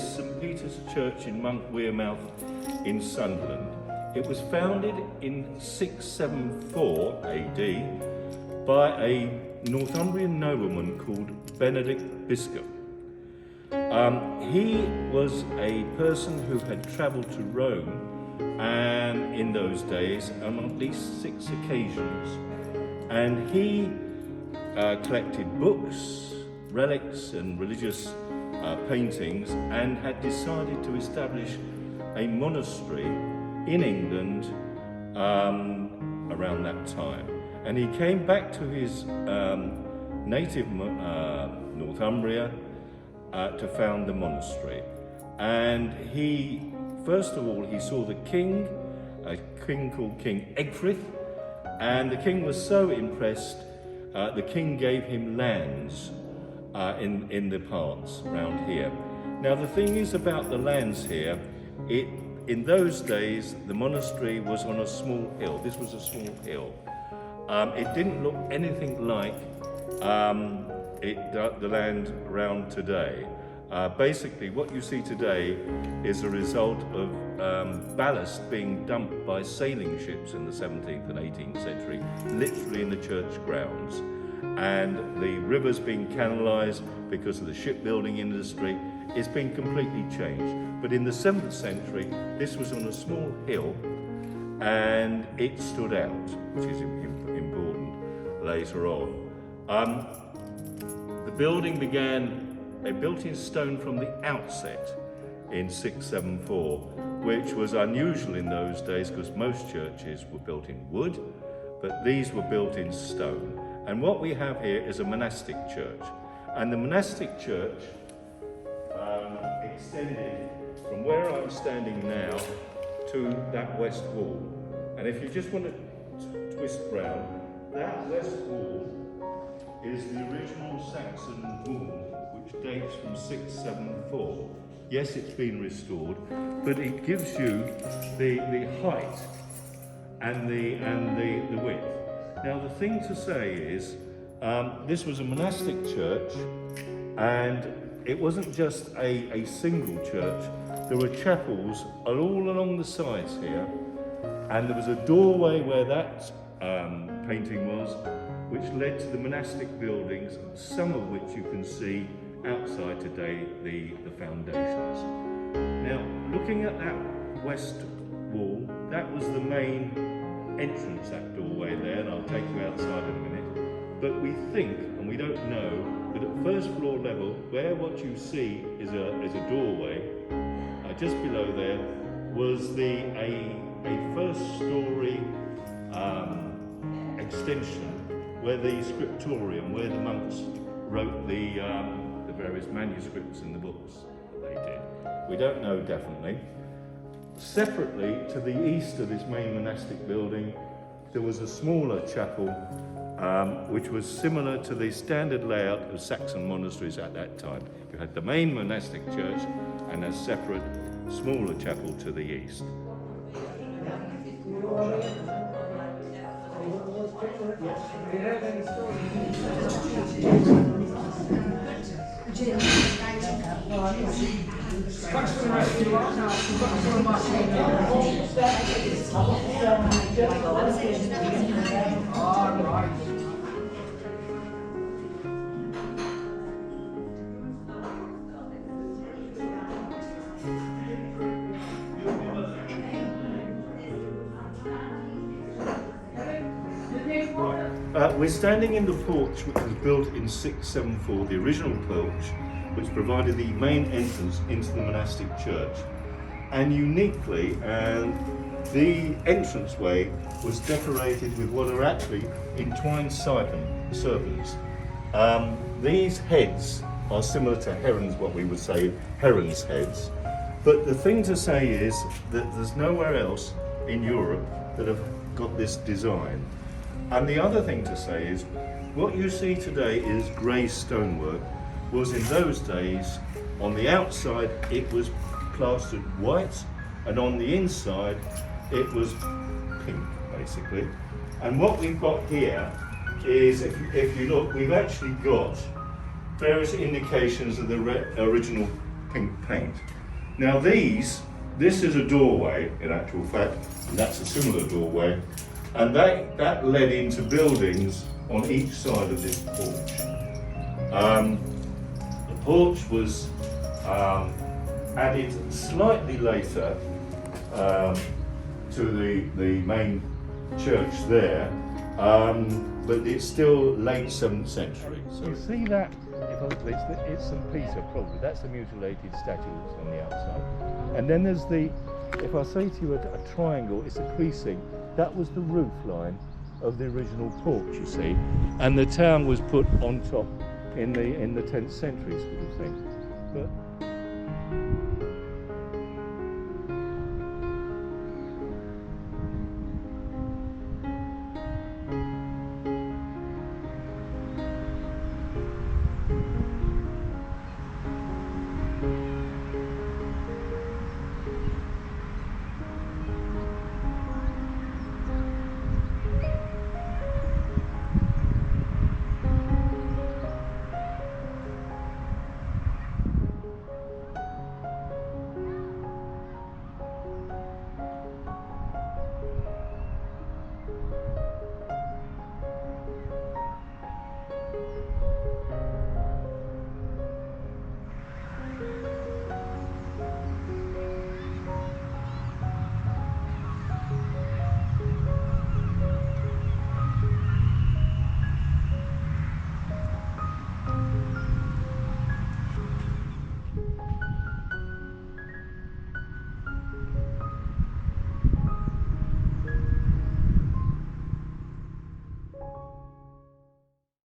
is St. Peter's Church in Monkwearmouth in Sunderland. It was founded in 674 AD by a Northumbrian nobleman called Benedict Biscop. He was a person who had travelled to Rome, and in those days on at least 6 occasions, and he collected books, relics and religious paintings, and had decided to establish a monastery in England around that time. And he came back to his native Northumbria to found the monastery. And he, first of all, he saw the king, a king called King Egfrith, and the king was so impressed, the king gave him lands in the parts around here. Now the thing is about the lands here, in those days the monastery was on a small hill. This was a small hill. It didn't look anything like the land around today. Basically what you see today is a result of ballast being dumped by sailing ships in the 17th and 18th century, literally in the church grounds. And the rivers being canalised because of the shipbuilding industry. It's been completely changed. But in the 7th century, this was on a small hill and it stood out, which is important later on. The building began, they built in stone from the outset in 674, which was unusual in those days because most churches were built in wood, but these were built in stone. And what we have here is a monastic church. And the monastic church extended from where I'm standing now to that west wall. And if you just want to twist round, that west wall is the original Saxon wall, which dates from 674. Yes, it's been restored, but it gives you the height and the width. Now the thing to say is, this was a monastic church, and it wasn't just a single church. There were chapels all along the sides here, and there was a doorway where that painting was, which led to the monastic buildings, some of which you can see outside today, the foundations. Now, looking at that west wall, that was the main entrance, that doorway there, and I'll take you outside in a minute. But we think, and we don't know, that at first floor level, where what you see is a doorway, just below there was a first story extension where the scriptorium, where the monks wrote the various manuscripts in the books that they did. We don't know definitely. Separately, to the east of this main monastic building, there was a smaller chapel which was similar to the standard layout of Saxon monasteries at that time. You had the main monastic church and a separate, smaller chapel to the east. We're standing in the porch which was built in 674, the original porch, which provided the main entrance into the monastic church. And uniquely, the entranceway was decorated with what are actually entwined serpents. These heads are similar to herons, what we would say herons' heads. But the thing to say is that there's nowhere else in Europe that have got this design. And the other thing to say is, what you see today is grey stonework, was in those days, on the outside it was plastered white, and on the inside it was pink, basically. And what we've got here is, if you look, we've actually got various indications of the original pink paint. Now this is a doorway in actual fact, and that's a similar doorway, and that led into buildings on each side of this porch. The porch was added slightly later to the main church there, but it's still late 7th century. So you see that, it's St. Peter probably, that's the mutilated statue that's on the outside. And then there's if I say to you a triangle, it's a creasing, that was the roof line of the original porch, you see, and the town was put on top in the 10th century sort of thing. But